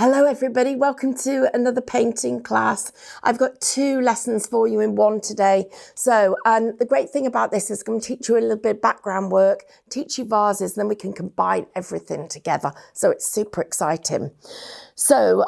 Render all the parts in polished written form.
Hello everybody, welcome to another painting class. I've got 2 lessons for you in one today. So the great thing about this is I'm going to teach you a little bit of background work, teach you vases, and then we can combine everything together. So it's super exciting. So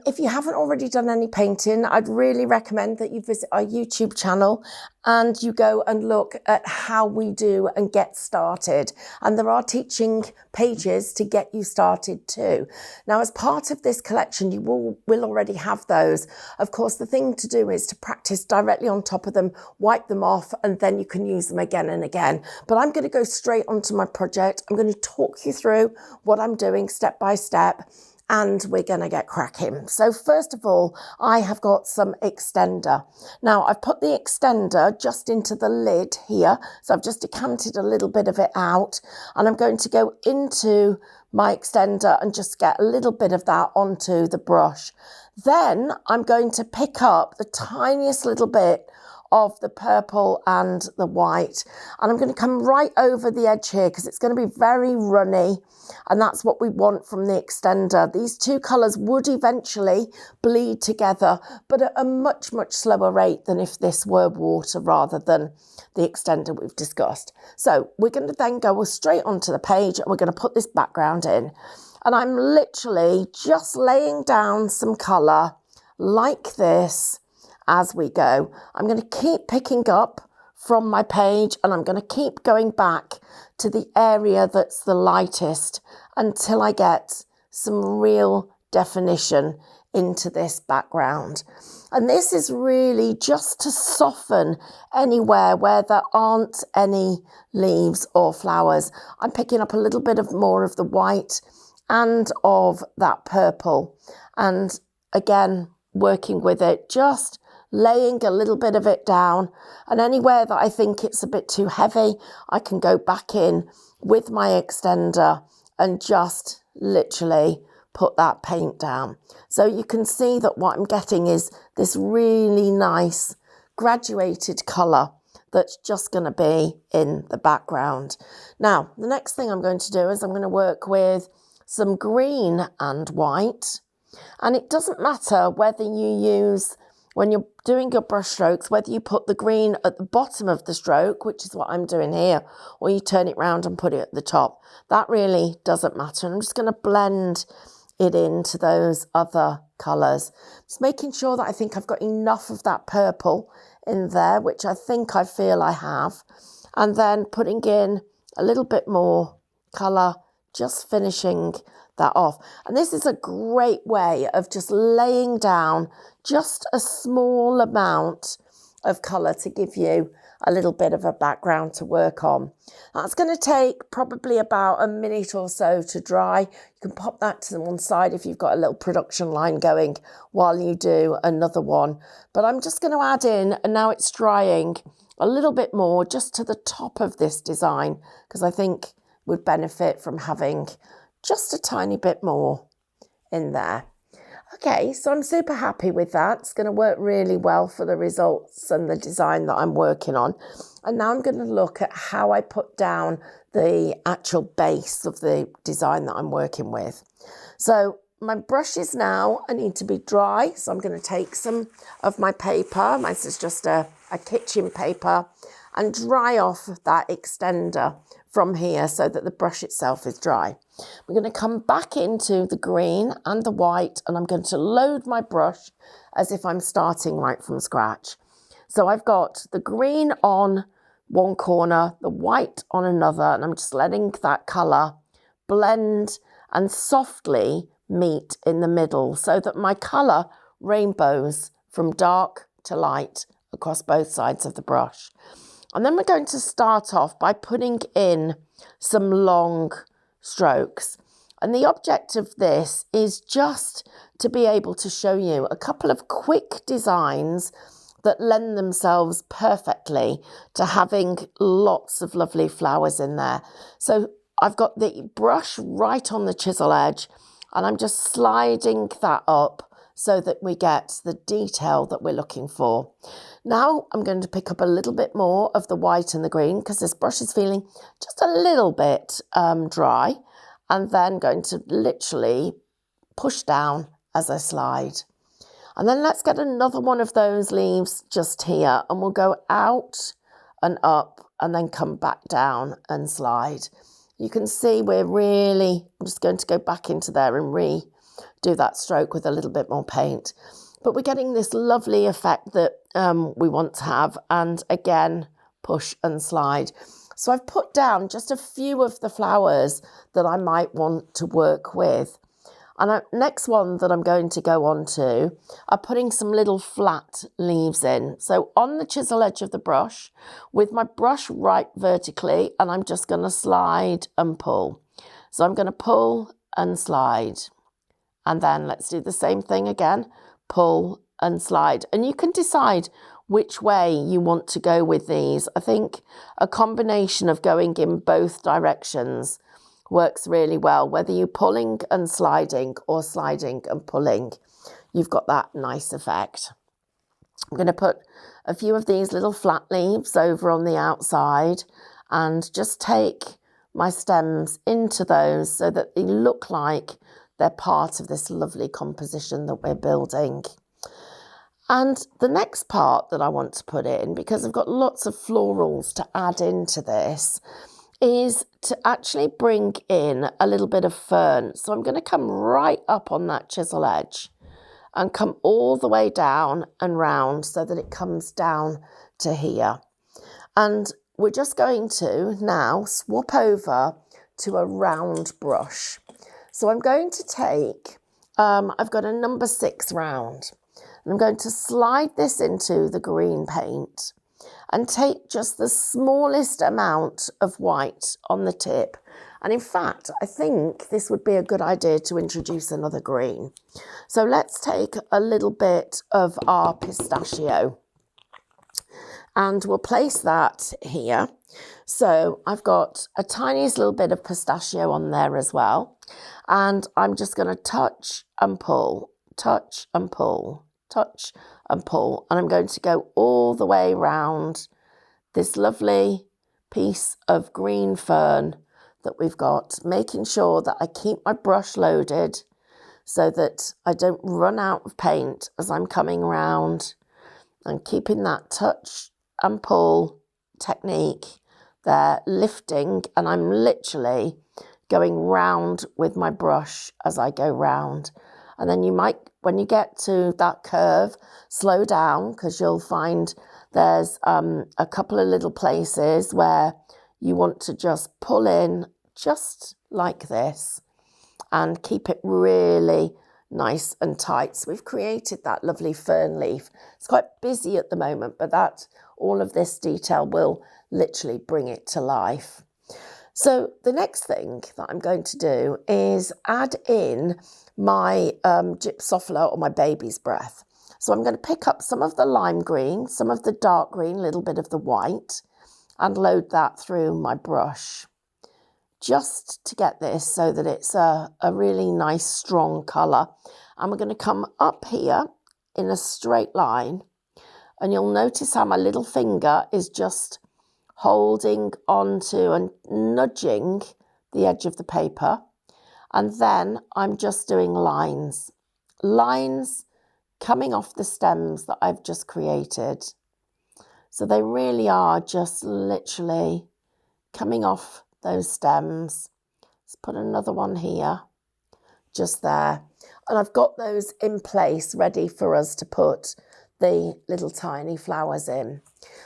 if you haven't already done any painting, I'd really recommend that you visit our YouTube channel and you go and look at how we do and get started. And there are teaching pages to get you started too. Now, as part of this collection, you will already have those. Of course, the thing to do is to practice directly on top of them, wipe them off, and then you can use them again and again. But I'm going to go straight onto my project. I'm going to talk you through what I'm doing step by step, and we're going to get cracking. So first of all, I have got some extender. Now I've put the extender just into the lid here. So I've just decanted a little bit of it out, and I'm going to go into my extender and just get a little bit of that onto the brush. Then I'm going to pick up the tiniest little bit of the purple and the white, and I'm going to come right over the edge here because it's going to be very runny, and that's what we want from the extender. These 2 colours would eventually bleed together, but at a much slower rate than if this were water rather than the extender we've discussed. So we're going to then go straight onto the page and we're going to put this background in, and I'm literally just laying down some colour like this as we go. I'm going to keep picking up from my page, and I'm going to keep going back to the area that's the lightest until I get some real definition into this background. And this is really just to soften anywhere where there aren't any leaves or flowers. I'm picking up a little bit of more of the white and of that purple, and again working with it, just laying a little bit of it down, and anywhere that I think it's a bit too heavy, I can go back in with my extender and just literally put that paint down. So you can see that what I'm getting is this really nice graduated colour that's just going to be in the background. Now, the next thing I'm going to do is I'm going to work with some green and white, and it doesn't matter whether you use, when you're doing your brush strokes, whether you put the green at the bottom of the stroke, which is what I'm doing here, or you turn it round and put it at the top. That really doesn't matter. And I'm just going to blend it into those other colours. Just making sure that I think I've got enough of that purple in there, which I think I feel I have. And then putting in a little bit more colour, just finishing that off. And this is a great way of just laying down just a small amount of colour to give you a little bit of a background to work on. That's going to take probably about a minute or so to dry. You can pop that to one side if you've got a little production line going while you do another one. But I'm just going to add in, and now it's drying, a little bit more just to the top of this design, because I think would benefit from having just a tiny bit more in there. Okay, so I'm super happy with that. It's going to work really well for the results and the design that I'm working on. And now I'm going to look at how I put down the actual base of the design that I'm working with. So my brushes now, I need to be dry. So I'm going to take some of my paper. This is just a kitchen paper, and dry off that extender from here so that the brush itself is dry. We're going to come back into the green and the white, and I'm going to load my brush as if I'm starting right from scratch. So I've got the green on one corner, the white on another, and I'm just letting that colour blend and softly meet in the middle so that my colour rainbows from dark to light across both sides of the brush. And then we're going to start off by putting in some long strokes. And the object of this is just to be able to show you a couple of quick designs that lend themselves perfectly to having lots of lovely flowers in there. So I've got the brush right on the chisel edge, and I'm just sliding that up so that we get the detail that we're looking for. Now I'm going to pick up a little bit more of the white and the green because this brush is feeling just a little bit dry, and then going to literally push down as I slide. And then let's get another one of those leaves just here, and we'll go out and up and then come back down and slide. You can see we're really, I'm just going to go back into there and redo that stroke with a little bit more paint. But we're getting this lovely effect that we want to have, and again, push and slide. So I've put down just a few of the flowers that I might want to work with. And the next one that I'm going to go on to are putting some little flat leaves in. So on the chisel edge of the brush, with my brush right vertically, and I'm just going to slide and pull. So I'm going to pull and slide. And then let's do the same thing again, pull and slide. And you can decide which way you want to go with these. I think a combination of going in both directions works really well, whether you're pulling and sliding or sliding and pulling, you've got that nice effect. I'm going to put a few of these little flat leaves over on the outside and just take my stems into those so that they look like they're part of this lovely composition that we're building. And the next part that I want to put in, because I've got lots of florals to add into this, is to actually bring in a little bit of fern. So I'm going to come right up on that chisel edge and come all the way down and round so that it comes down to here. And we're just going to now swap over to a round brush. So I'm going to take, I've got a number 6 round, and I'm going to slide this into the green paint and take just the smallest amount of white on the tip. And in fact, I think this would be a good idea to introduce another green. So let's take a little bit of our pistachio and we'll place that here. So I've got a tiniest little bit of pistachio on there as well. And I'm just going to touch and pull, touch and pull, touch and pull, and I'm going to go all the way around this lovely piece of green fern that we've got, making sure that I keep my brush loaded so that I don't run out of paint as I'm coming around, and keeping that touch and pull technique there, lifting, and I'm literally going round with my brush as I go round. And then you might, when you get to that curve, slow down, because you'll find there's a couple of little places where you want to just pull in just like this and keep it really nice and tight. So we've created that lovely fern leaf. It's quite busy at the moment, but that all of this detail will literally bring it to life. So the next thing that I'm going to do is add in my gypsophila, or my baby's breath. So I'm going to pick up some of the lime green, some of the dark green, a little bit of the white, and load that through my brush, just to get this so that it's a really nice strong colour. And we're going to come up here in a straight line, and you'll notice how my little finger is just holding onto and nudging the edge of the paper. And then I'm just doing lines coming off the stems that I've just created. So they really are just literally coming off those stems. Let's put another one here, just there. And I've got those in place ready for us to put the little tiny flowers in.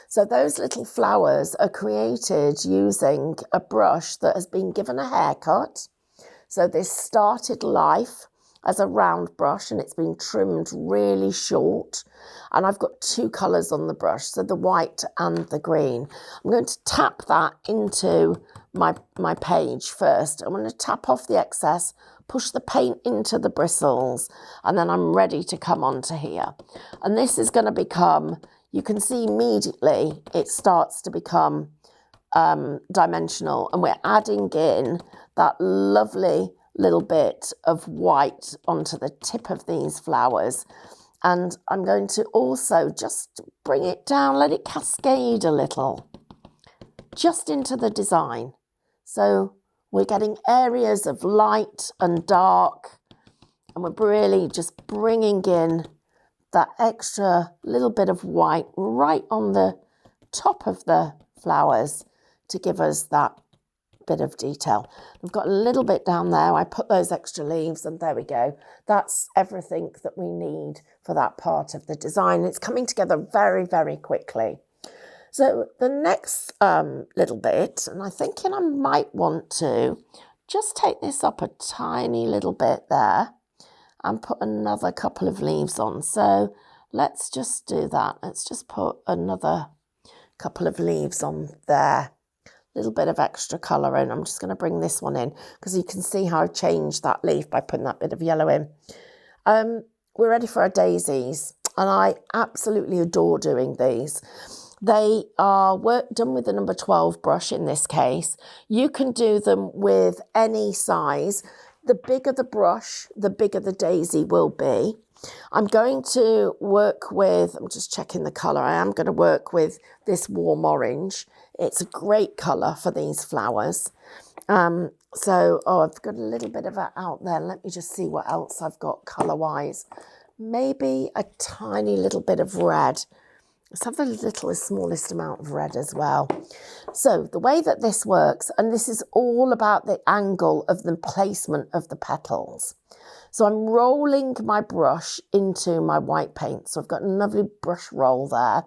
So those little flowers are created using a brush that has been given a haircut. So this started life as a round brush and it's been trimmed really short. And I've got 2 colours on the brush, so the white and the green. I'm going to tap that into my page first. I'm going to tap off the excess, push the paint into the bristles, and then I'm ready to come onto here. And this is going to become, you can see immediately it starts to become dimensional, and we're adding in that lovely little bit of white onto the tip of these flowers. And I'm going to also just bring it down, let it cascade a little, just into the design. So we're getting areas of light and dark And we're really just bringing in that extra little bit of white right on the top of the flowers to give us that bit of detail. We've got a little bit down there. I put those extra leaves and there we go. That's everything that we need for that part of the design. It's coming together very, very quickly. So the next little bit, and I'm thinking I might want to just take this up a tiny little bit there and put another couple of leaves on. So let's just do that. Let's just put another couple of leaves on there. Little bit of extra colour in. I'm just going to bring this one in because you can see how I've changed that leaf by putting that bit of yellow in. We're ready for our daisies, and I absolutely adore doing these. They are done with the number 12 brush in this case. You can do them with any size. The bigger the brush, the bigger the daisy will be. I'm going to work with, I'm just checking the colour, I am going to work with this warm orange. It's a great colour for these flowers. I've got a little bit of it out there. Let me just see what else I've got colour-wise. Maybe a tiny little bit of red. Let's have the smallest amount of red as well. So the way that this works, and this is all about the angle of the placement of the petals. So I'm rolling my brush into my white paint. So I've got a lovely brush roll there.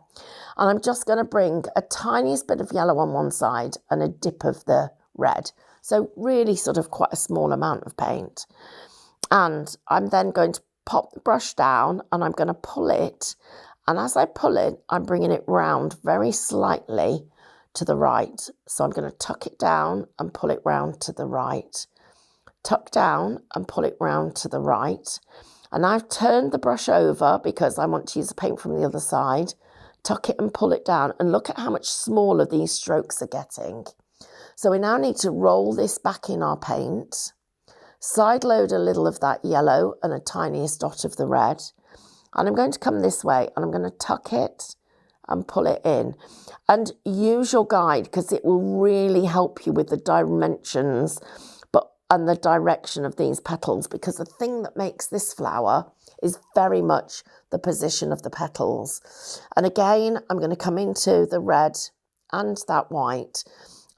And I'm just going to bring a tiniest bit of yellow on one side and a dip of the red. So really sort of quite a small amount of paint. And I'm then going to pop the brush down and I'm going to pull it. And as I pull it, I'm bringing it round very slightly to the right. So I'm going to tuck it down and pull it round to the right. Tuck down and pull it round to the right. And I've turned the brush over because I want to use the paint from the other side. Tuck it and pull it down, and look at how much smaller these strokes are getting. So we now need to roll this back in our paint, side load a little of that yellow and a tiniest dot of the red. And I'm going to come this way and I'm going to tuck it and pull it in. And use your guide because it will really help you with the dimensions and the direction of these petals, because the thing that makes this flower is very much the position of the petals. And again, I'm going to come into the red and that white,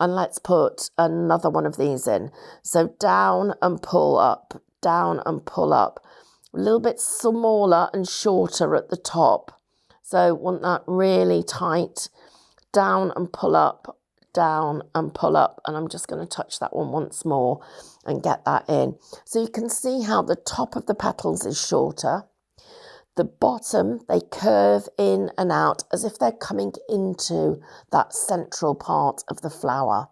and let's put another one of these in. So down and pull up, down and pull up. A little bit smaller and shorter at the top. So want that really tight. Down and pull up, down and pull up. And I'm just going to touch that one once more and get that in. So you can see how the top of the petals is shorter. The bottom, they curve in and out as if they're coming into that central part of the flower.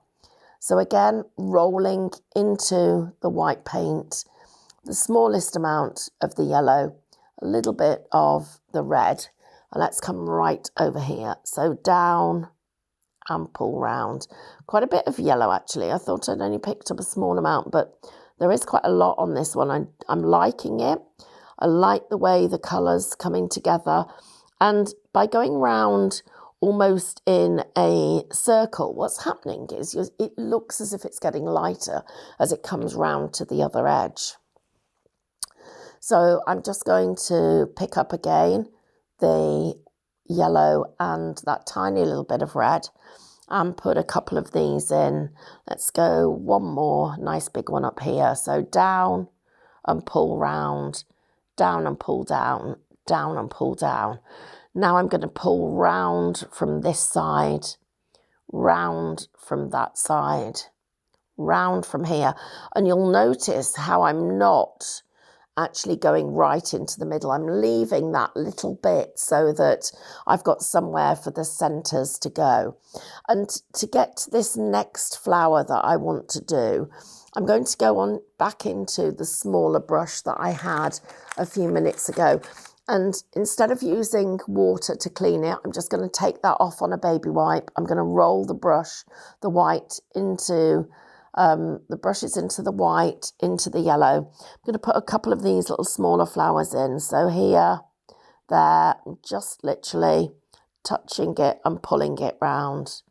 So again, rolling into the white paint, the smallest amount of the yellow, a little bit of the red, and let's come right over here. So down and pull round. Quite a bit of yellow actually. I thought I'd only picked up a small amount, but there is quite a lot on this one. I'm liking it. I like the way the colours coming together. And by going round almost in a circle, what's happening is it looks as if it's getting lighter as it comes round to the other edge. So I'm just going to pick up again the yellow and that tiny little bit of red and put a couple of these in. Let's go one more nice big one up here. So down and pull round, down and pull down, down and pull down. Now I'm going to pull round from this side, round from that side, round from here. And you'll notice how I'm not actually going right into the middle. I'm leaving that little bit so that I've got somewhere for the centres to go. And to get to this next flower that I want to do, I'm going to go on back into the smaller brush that I had a few minutes ago. And instead of using water to clean it, I'm just going to take that off on a baby wipe. I'm going to roll the brush, the white into the brushes into the white, into the yellow. I'm going to put a couple of these little smaller flowers in. So here, there, just literally touching it and pulling it round,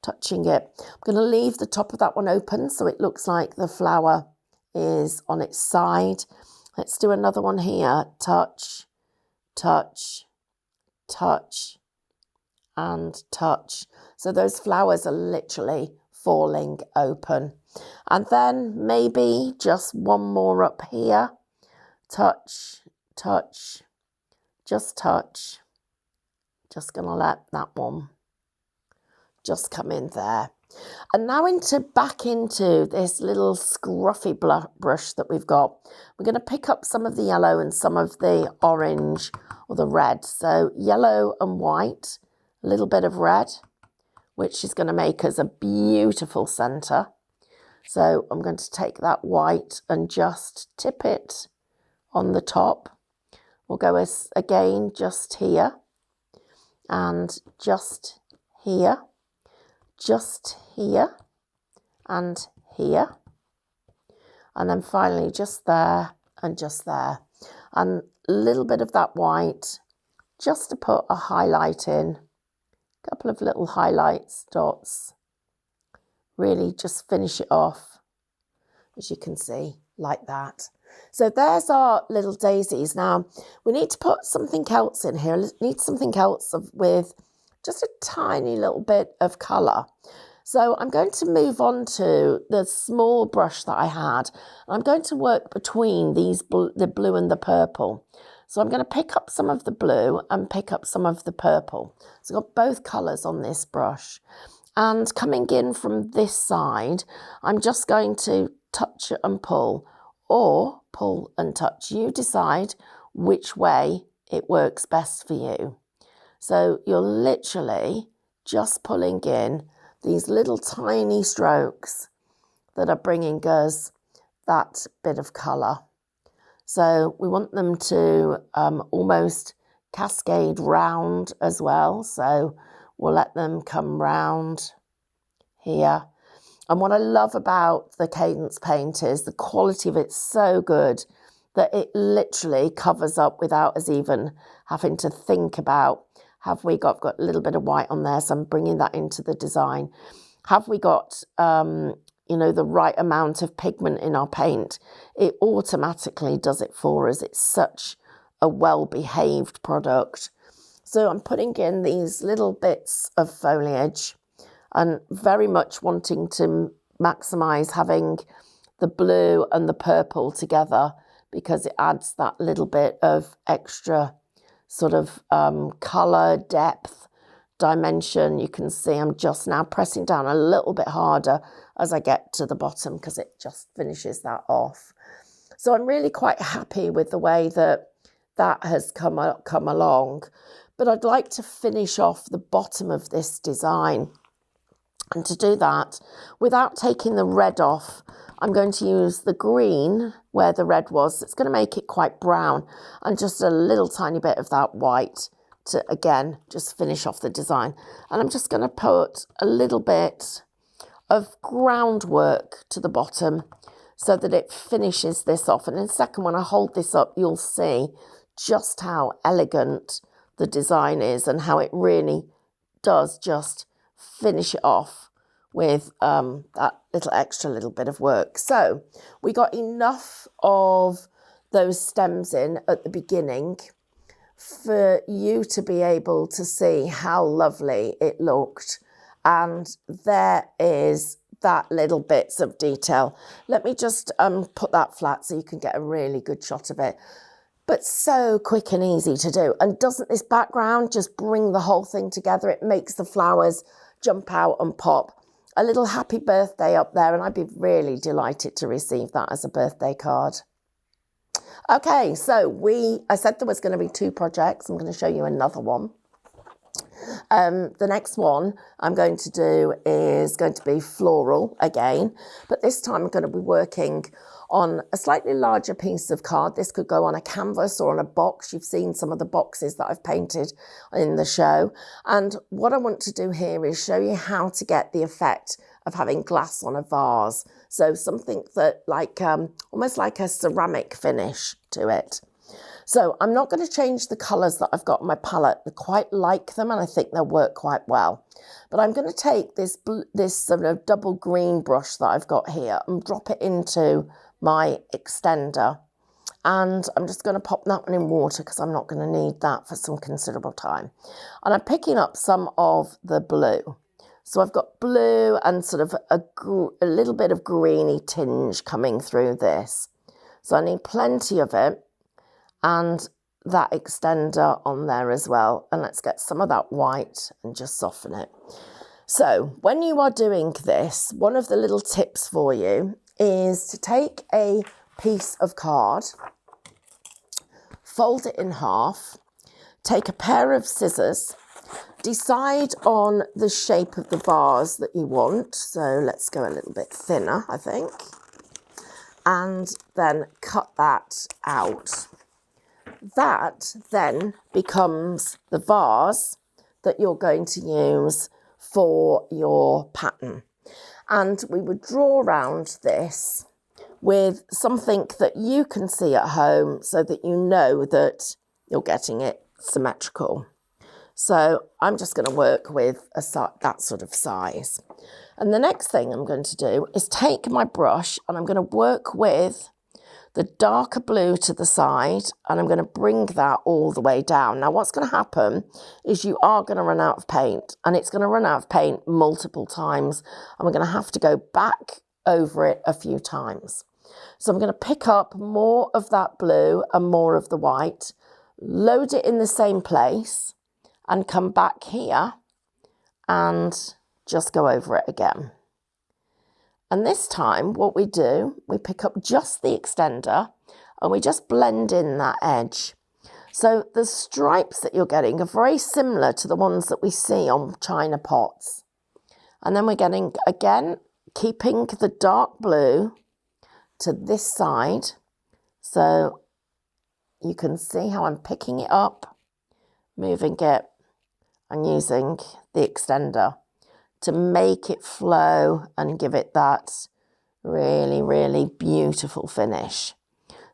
touching it. I'm going to leave the top of that one open so it looks like the flower is on its side. Let's do another one here. Touch, touch, touch, and touch. So those flowers are literally falling open. And then maybe just one more up here. Touch, touch, just touch. Just going to let that one just come in there. And now back into this little scruffy brush that we've got. We're going to pick up some of the yellow and some of the orange or the red. So yellow and white, a little bit of red, which is going to make us a beautiful centre. So I'm going to take that white and just tip it on the top. We'll go again just here and just here. Just here and here, and then finally just there and just there, and a little bit of that white just to put a highlight in, a couple of little highlights, dots, really just finish it off, as you can see, like that. So there's our little daisies. Now we need to put something else in here. Need something else with just a tiny little bit of colour. So I'm going to move on to the small brush that I had. I'm going to work between the blue and the purple. So I'm going to pick up some of the blue and pick up some of the purple. So I've got both colours on this brush. And coming in from this side, I'm just going to touch and pull, or pull and touch. You decide which way it works best for you. So you're literally just pulling in these little tiny strokes that are bringing us that bit of colour. So we want them to almost cascade round as well. So we'll let them come round here. And what I love about the Cadence paint is the quality of it's so good that it literally covers up without us even having to think about, have we got a little bit of white on there, so I'm bringing that into the design. Have we got, you know, the right amount of pigment in our paint? It automatically does it for us. It's such a well-behaved product. So I'm putting in these little bits of foliage and very much wanting to maximise having the blue and the purple together, because it adds that little bit of extra sort of colour, depth, dimension. You can see I'm just now pressing down a little bit harder as I get to the bottom, because it just finishes that off. So I'm really quite happy with the way that that has come along. But I'd like to finish off the bottom of this design. And to do that, without taking the red off, I'm going to use the green where the red was. It's going to make it quite brown, and just a little tiny bit of that white to, again, just finish off the design. And I'm just going to put a little bit of groundwork to the bottom so that it finishes this off. And in a second, when I hold this up, you'll see just how elegant the design is and how it really does just finish it off with that little bit of work. So we got enough of those stems in at the beginning for you to be able to see how lovely it looked. And there is that little bits of detail. Let me just put that flat so you can get a really good shot of it. But so quick and easy to do. And doesn't this background just bring the whole thing together? It makes the flowers jump out and pop. A little happy birthday up there, and I'd be really delighted to receive that as a birthday card. Okay, so I said there was going to be 2 projects. I'm going to show you another one. The next one I'm going to do is going to be floral again, but this time I'm going to be working on a slightly larger piece of card. This could go on a canvas or on a box. You've seen some of the boxes that I've painted in the show. And what I want to do here is show you how to get the effect of having glass on a vase. So something that almost like a ceramic finish to it. So I'm not going to change the colours that I've got on my palette. I quite like them and I think they'll work quite well. But I'm going to take this sort of double green brush that I've got here and drop it into my extender. And I'm just going to pop that one in water because I'm not going to need that for some considerable time. And I'm picking up some of the blue. So I've got blue and sort of a little bit of greeny tinge coming through this. So I need plenty of it and that extender on there as well. And let's get some of that white and just soften it. So when you are doing this, one of the little tips for you is to take a piece of card, fold it in half, take a pair of scissors, decide on the shape of the vase that you want. So let's go a little bit thinner, I think, and then cut that out. That then becomes the vase that you're going to use for your pattern. And we would draw around this with something that you can see at home so that you know that you're getting it symmetrical. So I'm just going to work with that sort of size. And the next thing I'm going to do is take my brush and I'm going to work with the darker blue to the side and I'm going to bring that all the way down. Now what's going to happen is you are going to run out of paint, and it's going to run out of paint multiple times, and we're going to have to go back over it a few times. So I'm going to pick up more of that blue and more of the white, load it in the same place and come back here and just go over it again. And this time what we do, we pick up just the extender and we just blend in that edge. So the stripes that you're getting are very similar to the ones that we see on china pots. And then we're getting, again, keeping the dark blue to this side, so you can see how I'm picking it up, moving it and using the extender to make it flow and give it that really, really beautiful finish.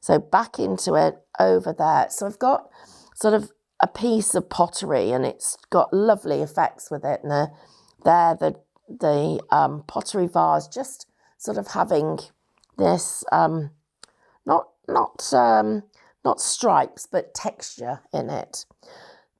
So back into it over there. So I've got sort of a piece of pottery and it's got lovely effects with it. And the pottery vase just sort of having this not stripes but texture in it.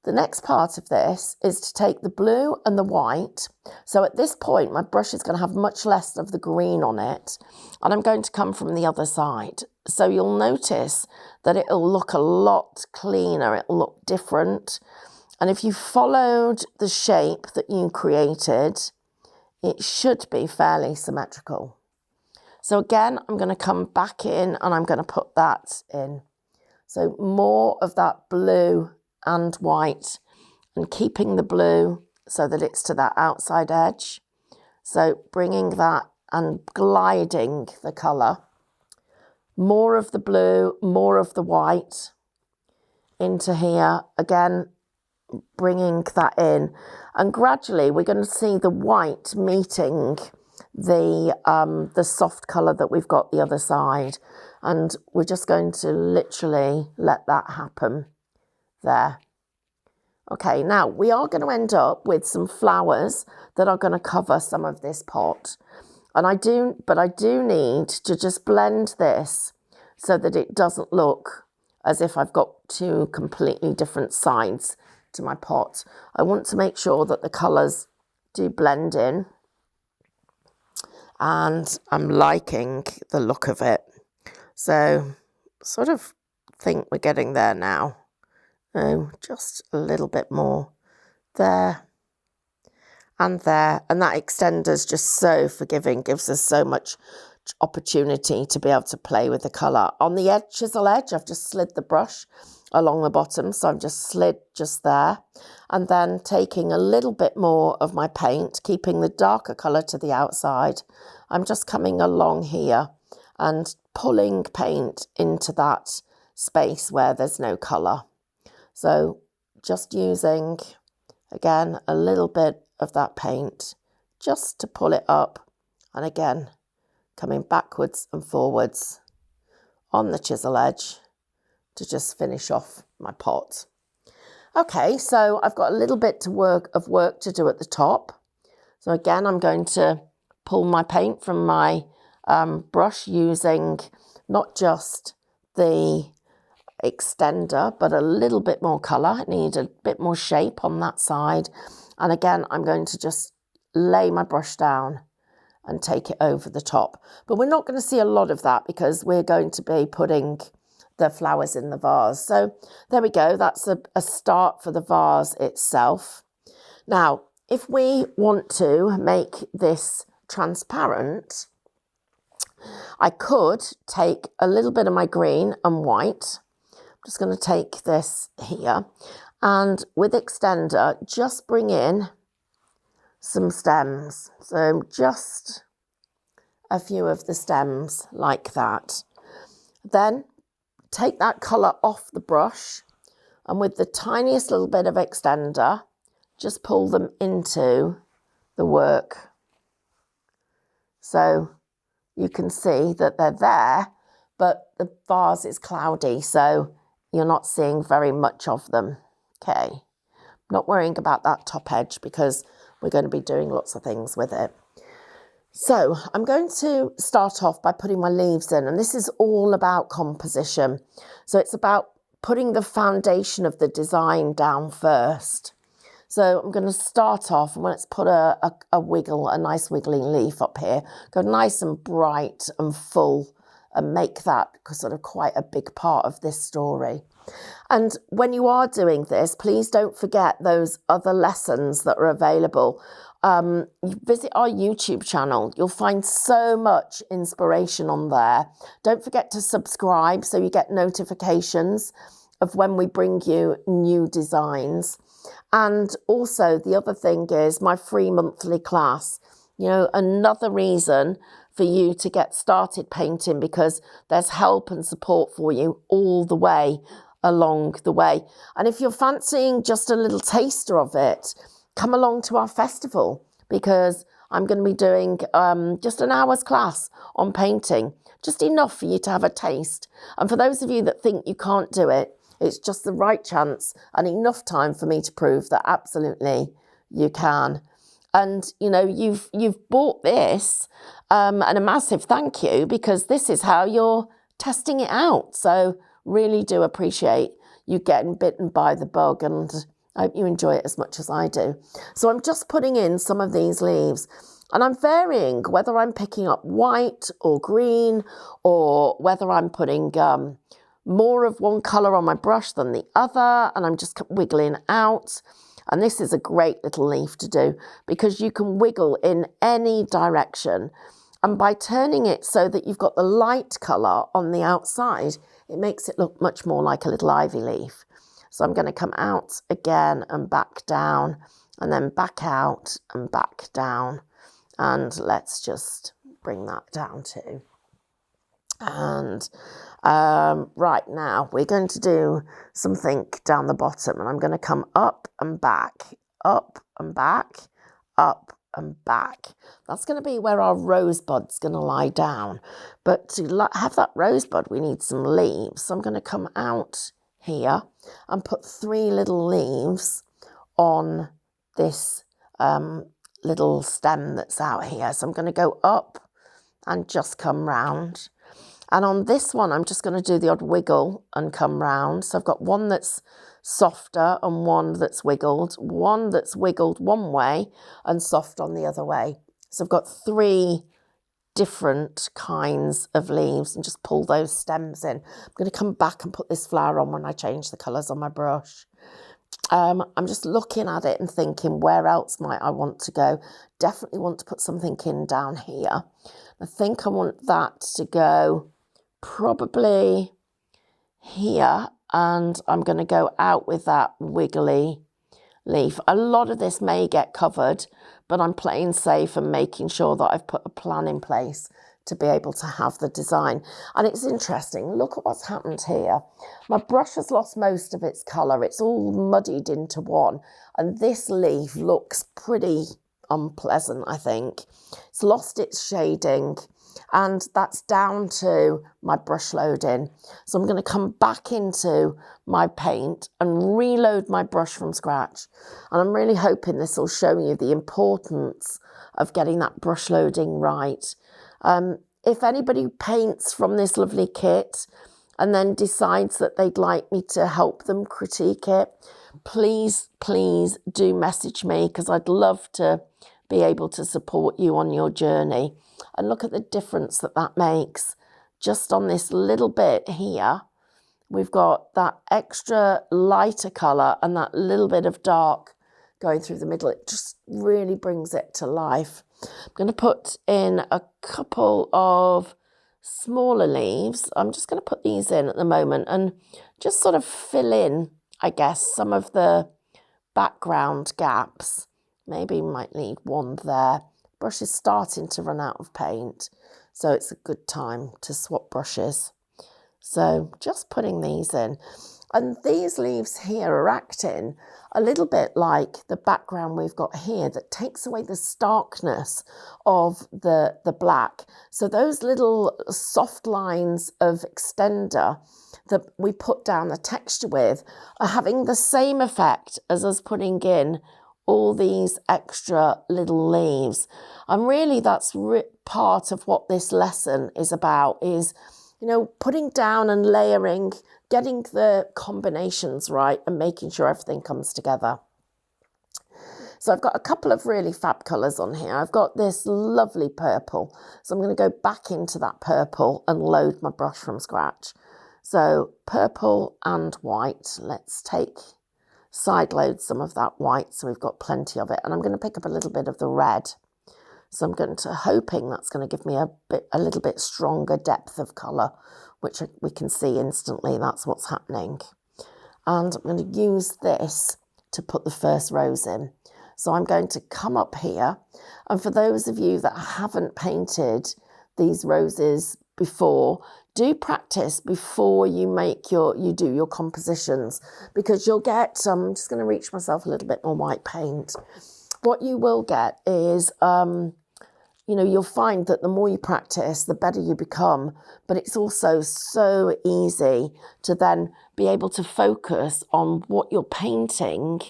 The next part of this is to take the blue and the white. So at this point my brush is going to have much less of the green on it, and I'm going to come from the other side. So you'll notice that it'll look a lot cleaner, it'll look different, and if you followed the shape that you created, it should be fairly symmetrical. So again, I'm going to come back in and I'm going to put that in. So more of that blue and white, and keeping the blue so that it's to that outside edge. So bringing that and gliding the colour. More of the blue, more of the white into here. Again, bringing that in. And gradually we're going to see the white meeting the soft colour that we've got the other side, and we're just going to literally let that happen there. Okay, now we are going to end up with some flowers that are going to cover some of this pot, and I do need to just blend this so that it doesn't look as if I've got two completely different sides to my pot. I want to make sure that the colours do blend in, and I'm liking the look of it. So sort of think we're getting there now. Oh, just a little bit more there and there. And that extender's just so forgiving, gives us so much opportunity to be able to play with the colour. On the edge, chisel edge, I've just slid the brush along the bottom, so I've just slid just there, and then taking a little bit more of my paint, keeping the darker colour to the outside. I'm just coming along here and pulling paint into that space where there's no colour. So just using, again, a little bit of that paint just to pull it up, and again, coming backwards and forwards on the chisel edge to just finish off my pot. Okay, so I've got a little bit of work to do at the top. So again, I'm going to pull my paint from my brush using not just the extender, but a little bit more colour. I need a bit more shape on that side. And again, I'm going to just lay my brush down and take it over the top. But we're not going to see a lot of that because we're going to be putting the flowers in the vase. So there we go. That's a start for the vase itself. Now, if we want to make this transparent, I could take a little bit of my green and white. I'm just going to take this here and with extender, just bring in some stems. So just a few of the stems like that. Then take that colour off the brush and with the tiniest little bit of extender, just pull them into the work. So you can see that they're there, but the vase is cloudy, so you're not seeing very much of them. Okay, not worrying about that top edge because we're going to be doing lots of things with it. So I'm going to start off by putting my leaves in, and this is all about composition. So it's about putting the foundation of the design down first. So I'm going to start off and let's put a nice wiggling leaf up here. Go nice and bright and full and make that sort of quite a big part of this story. And when you are doing this, please don't forget those other lessons that are available. Visit our YouTube channel. You'll find so much inspiration on there. Don't forget to subscribe so you get notifications of when we bring you new designs. And also the other thing is my free monthly class. You know, another reason for you to get started painting because there's help and support for you all the way along the way. And if you're fancying just a little taster of it, come along to our festival because I'm going to be doing just an hour's class on painting, just enough for you to have a taste. And for those of you that think you can't do it, it's just the right chance and enough time for me to prove that absolutely you can. And, you know, you've bought this and a massive thank you because this is how you're testing it out. So really do appreciate you getting bitten by the bug and I hope you enjoy it as much as I do. So I'm just putting in some of these leaves and I'm varying whether I'm picking up white or green or whether I'm putting more of one colour on my brush than the other and I'm just wiggling out. And this is a great little leaf to do because you can wiggle in any direction. And by turning it so that you've got the light colour on the outside, it makes it look much more like a little ivy leaf. So I'm going to come out again and back down and then back out and back down. And let's just bring that down too. And right now we're going to do something down the bottom and I'm going to come up and back, up and back, up and back. That's going to be where our rosebud's going to lie down. But to have that rosebud, we need some leaves. So I'm going to come out here and put 3 little leaves on this little stem that's out here. So I'm going to go up and just come round. And on this one, I'm just going to do the odd wiggle and come round. So I've got one that's softer and one that's wiggled one way and soft on the other way. So I've got 3 different kinds of leaves and just pull those stems in. I'm going to come back and put this flower on when I change the colours on my brush. I'm just looking at it and thinking, where else might I want to go? Definitely want to put something in down here. I think I want that to go probably here, and I'm going to go out with that wiggly leaf. A lot of this may get covered, but I'm playing safe and making sure that I've put a plan in place to be able to have the design. And it's interesting, look at what's happened here. My brush has lost most of its colour. It's all muddied into one, and this leaf looks pretty unpleasant, I think. It's lost its shading, and that's down to my brush loading. So I'm going to come back into my paint and reload my brush from scratch. And I'm really hoping this will show you the importance of getting that brush loading right. If anybody paints from this lovely kit, and then decides that they'd like me to help them critique it, please do message me, because I'd love to be able to support you on your journey. And look at the difference that makes. Just on this little bit here, we've got that extra lighter colour and that little bit of dark going through the middle. It just really brings it to life. I'm going to put in a couple of smaller leaves. I'm just going to put these in at the moment and just sort of fill in, I guess, some of the background gaps. Maybe might need one there. Brush is starting to run out of paint, so it's a good time to swap brushes. So just putting these in. And these leaves here are acting a little bit like the background we've got here that takes away the starkness of the black. So those little soft lines of extender that we put down the texture with are having the same effect as us putting in all these extra little leaves. And really that's part of what this lesson is about, is, you know, putting down and layering, getting the combinations right and making sure everything comes together. So I've got a couple of really fab colours on here. I've got this lovely purple. So I'm going to go back into that purple and load my brush from scratch. So purple and white. Let's side load some of that white so we've got plenty of it. And I'm going to pick up a little bit of the red. So I'm hoping that's going to give me a little bit stronger depth of colour, which we can see instantly. That's what's happening. And I'm going to use this to put the first rose in. So I'm going to come up here. And for those of you that haven't painted these roses before, do practice before you do your compositions, because you'll get, I'm just going to reach myself a little bit more white paint. What you will get is, you know, you'll find that the more you practice, the better you become, but it's also so easy to then be able to focus on what you're painting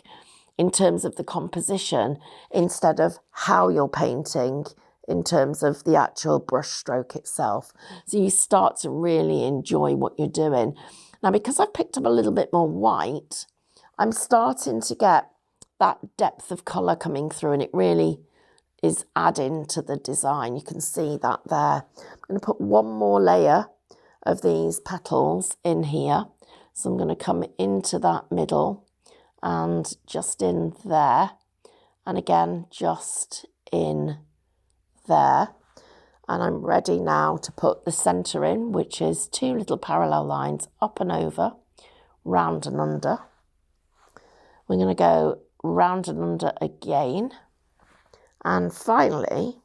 in terms of the composition instead of how you're painting in terms of the actual brush stroke itself. So you start to really enjoy what you're doing. Now, because I've picked up a little bit more white, I'm starting to get that depth of colour coming through, and it really is adding to the design. You can see that there. I'm going to put one more layer of these petals in here. So I'm going to come into that middle and just in there. And again, just in there. And I'm ready now to put the centre in, which is 2 little parallel lines up and over, round and under. We're going to go round and under again. And finally,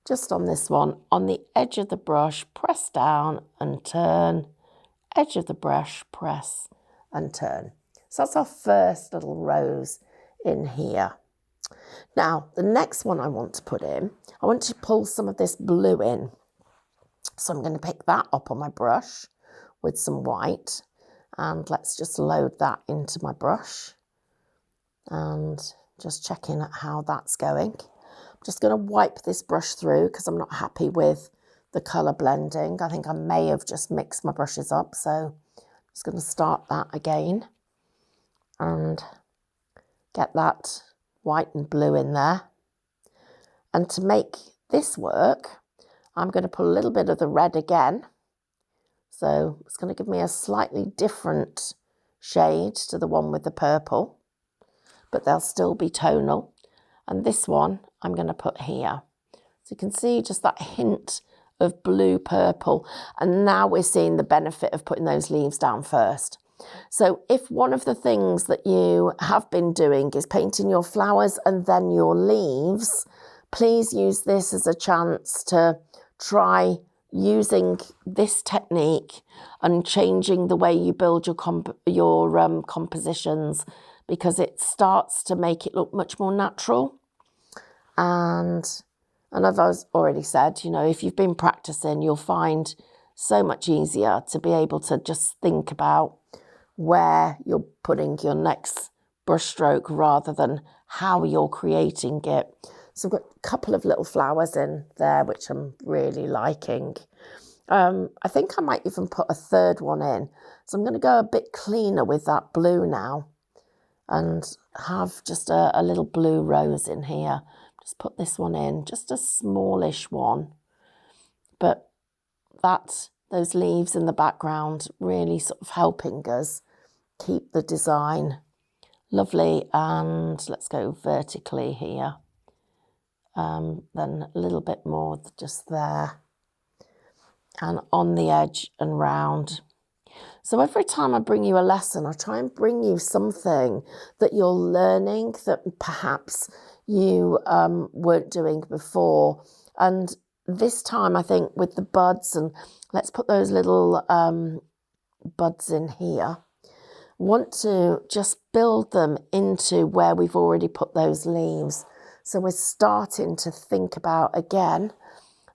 just on this one, on the edge of the brush, press down and turn, edge of the brush, press and turn. So that's our first little rose in here. Now, the next one I want to put in, I want to pull some of this blue in. So I'm going to pick that up on my brush with some white, and let's just load that into my brush and just checking at how that's going. I'm just going to wipe this brush through because I'm not happy with the colour blending. I think I may have just mixed my brushes up, so I'm just going to start that again and get that white and blue in there. And to make this work, I'm going to put a little bit of the red again. So it's going to give me a slightly different shade to the one with the purple, but they'll still be tonal. And this one I'm going to put here. So you can see just that hint of blue purple. And now we're seeing the benefit of putting those leaves down first. So if one of the things that you have been doing is painting your flowers and then your leaves, please use this as a chance to try using this technique and changing the way you build your compositions, because it starts to make it look much more natural. And as I've already said, you know, if you've been practicing, you'll find so much easier to be able to just think about where you're putting your next brush stroke rather than how you're creating it. So I've got a couple of little flowers in there, which I'm really liking. I think I might even put a third one in. So I'm going to go a bit cleaner with that blue now and have just a little blue rose in here. Just put this one in, just a smallish one. But those leaves in the background really sort of helping us keep the design lovely. And let's go vertically here. Then a little bit more just there. And on the edge and round. So every time I bring you a lesson, I try and bring you something that you're learning that perhaps you weren't doing before. And this time, I think with the buds, and let's put those little buds in here, want to just build them into where we've already put those leaves. So we're starting to think about, again,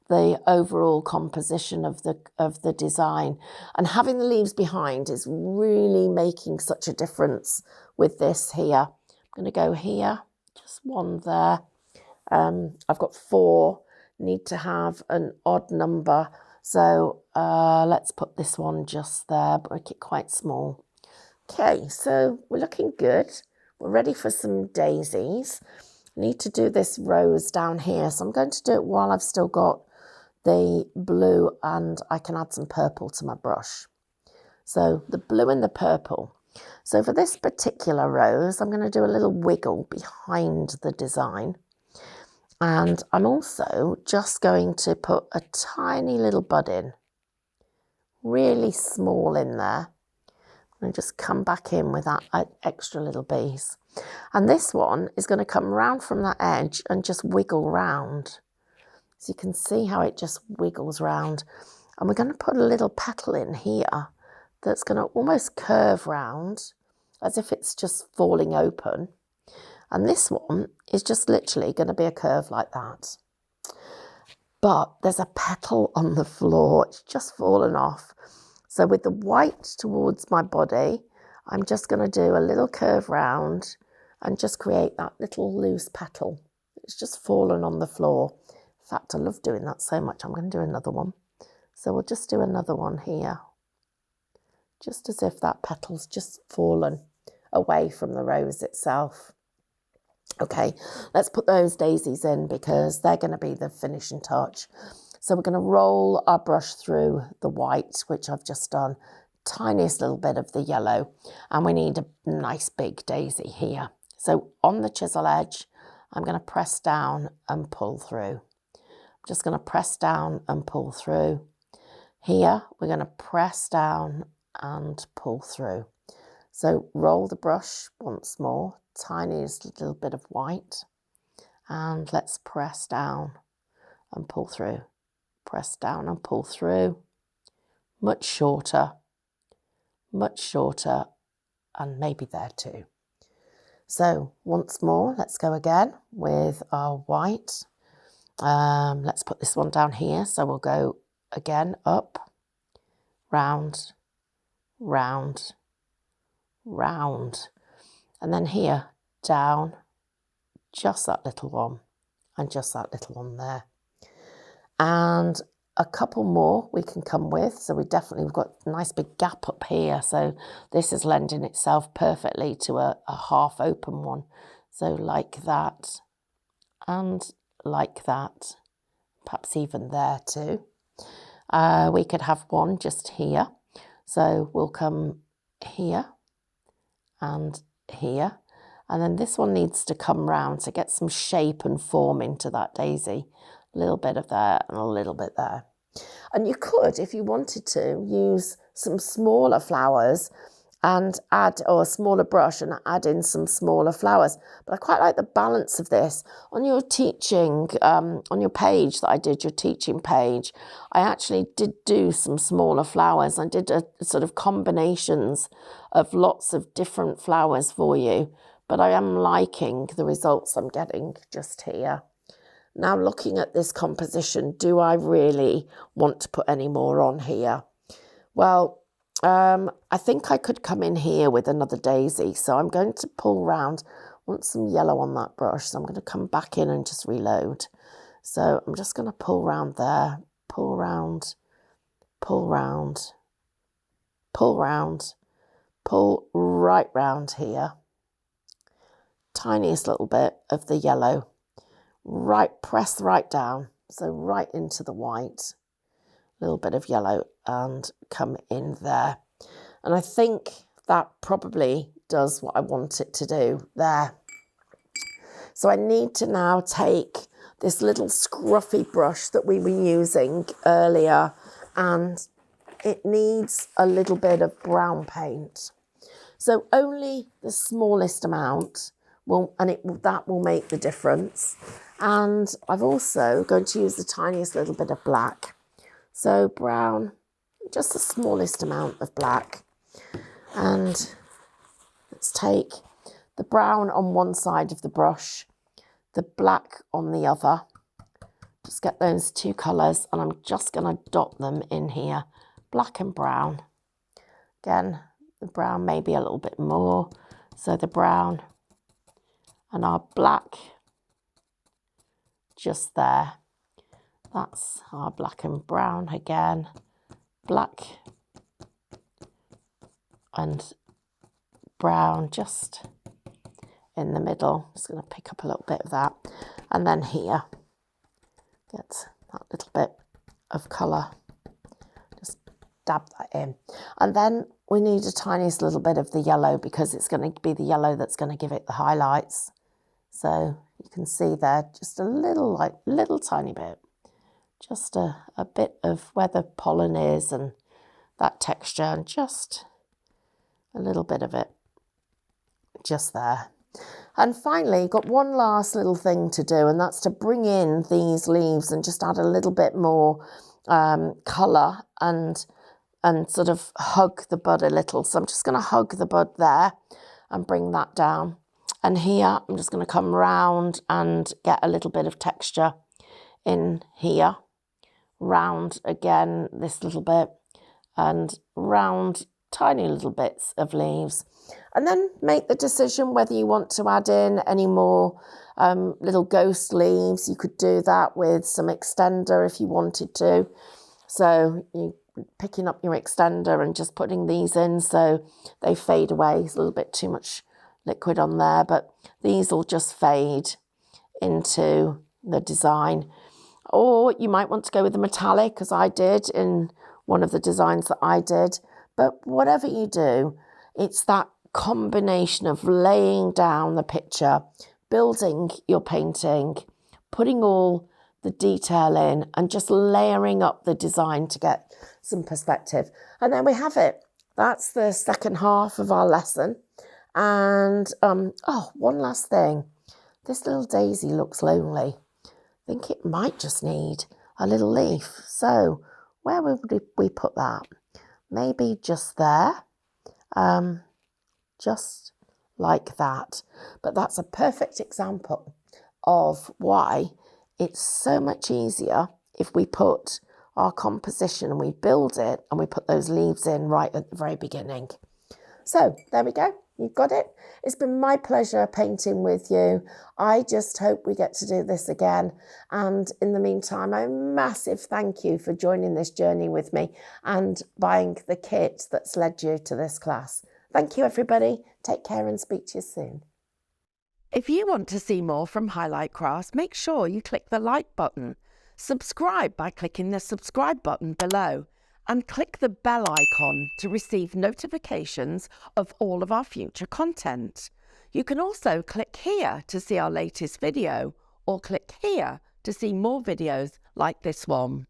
the overall composition of the design, and having the leaves behind is really making such a difference with this here. I'm going to go here, just one there. I've got 4, need to have an odd number, so let's put this one just there, but make it quite small. Okay, so we're looking good. We're ready for some daisies. Need to do this rose down here, so I'm going to do it while I've still got the blue, and I can add some purple to my brush. So the blue and the purple. So for this particular rose, I'm going to do a little wiggle behind the design. And I'm also just going to put a tiny little bud in, really small in there. And just come back in with that extra little piece. And this one is going to come round from that edge and just wiggle round. So you can see how it just wiggles round. And we're going to put a little petal in here that's going to almost curve round as if it's just falling open. And this one is just literally going to be a curve like that. But there's a petal on the floor. It's just fallen off. So with the white towards my body, I'm just going to do a little curve round and just create that little loose petal. It's just fallen on the floor. In fact, I love doing that so much. I'm going to do another one. So we'll just do another one here. Just as if that petal's just fallen away from the rose itself. Okay, let's put those daisies in because they're going to be the finishing touch. So we're going to roll our brush through the white, which I've just done, tiniest little bit of the yellow, and we need a nice big daisy here. So on the chisel edge, I'm going to press down and pull through. I'm just going to press down and pull through. Here, we're going to press down and pull through. So roll the brush once more, tiniest little bit of white, and let's press down and pull through. Press down and pull through. Much shorter, and maybe there too. So once more, let's go again with our white. Let's put this one down here. So we'll go again up, round, round, round. And then here, down, just that little one, and just that little one there. And a couple more we can come with. So we've got a nice big gap up here. So this is lending itself perfectly to a half open one. So like that, and like that, perhaps even there too. We could have one just here. So we'll come here and here. And then this one needs to come round to get some shape and form into that daisy. A little bit of there and a little bit there. And you could, if you wanted to, use some smaller flowers and add, or a smaller brush and add in some smaller flowers. But I quite like the balance of this. On your teaching, on your page that I did, your teaching page, I actually did do some smaller flowers. I did a sort of combinations of lots of different flowers for you. But I am liking the results I'm getting just here. Now looking at this composition, do I really want to put any more on here? Well, I think I could come in here with another daisy. So I'm going to pull round. I want some yellow on that brush. So I'm going to come back in and just reload. So I'm just going to pull round there, pull round pull round, pull round, pull right round here. Tiniest little bit of the yellow, right, press right down, so right into the white, little bit of yellow, and come in there. And I think that probably does what I want it to do there. So I need to now take this little scruffy brush that we were using earlier, and it needs a little bit of brown paint. So only the smallest amount that will make the difference. And I've also going to use the tiniest little bit of black. So brown, just the smallest amount of black. And let's take the brown on one side of the brush, the black on the other. Just get those two colours, and I'm just going to dot them in here, black and brown. Again, the brown maybe a little bit more. So the brown and our black just there. That's our black and brown again. Black and brown just in the middle. Just going to pick up a little bit of that. And then here, get that little bit of colour. Just dab that in. And then we need a tiniest little bit of the yellow, because it's going to be the yellow that's going to give it the highlights. So you can see there just a little, like little tiny bit. Just a bit of where the pollen is and that texture, and just a little bit of it just there. And finally, got one last little thing to do, and that's to bring in these leaves and just add a little bit more colour and sort of hug the bud a little. So I'm just going to hug the bud there and bring that down. And here I'm just going to come round and get a little bit of texture in here. Round again this little bit, and round tiny little bits of leaves. And then make the decision whether you want to add in any more little ghost leaves. You could do that with some extender if you wanted to. So you picking up your extender and just putting these in so they fade away. It's a little bit too much liquid on there, but these will just fade into the design. Or you might want to go with the metallic, as I did in one of the designs that I did. But whatever you do, it's that combination of laying down the picture, building your painting, putting all the detail in, and just layering up the design to get some perspective. And then we have it. That's the second half of our lesson. And one last thing. This little daisy looks lonely. I think it might just need a little leaf. So where would we put that? Maybe just there, just like that. But that's a perfect example of why it's so much easier if we put our composition and we build it and we put those leaves in right at the very beginning. So there we go. You've got it. It's been my pleasure painting with you. I just hope we get to do this again. And in the meantime, a massive thank you for joining this journey with me and buying the kit that's led you to this class. Thank you, everybody. Take care and speak to you soon. If you want to see more from Highlight Crafts, make sure you click the like button. Subscribe by clicking the subscribe button below, and click the bell icon to receive notifications of all of our future content. You can also click here to see our latest video, or click here to see more videos like this one.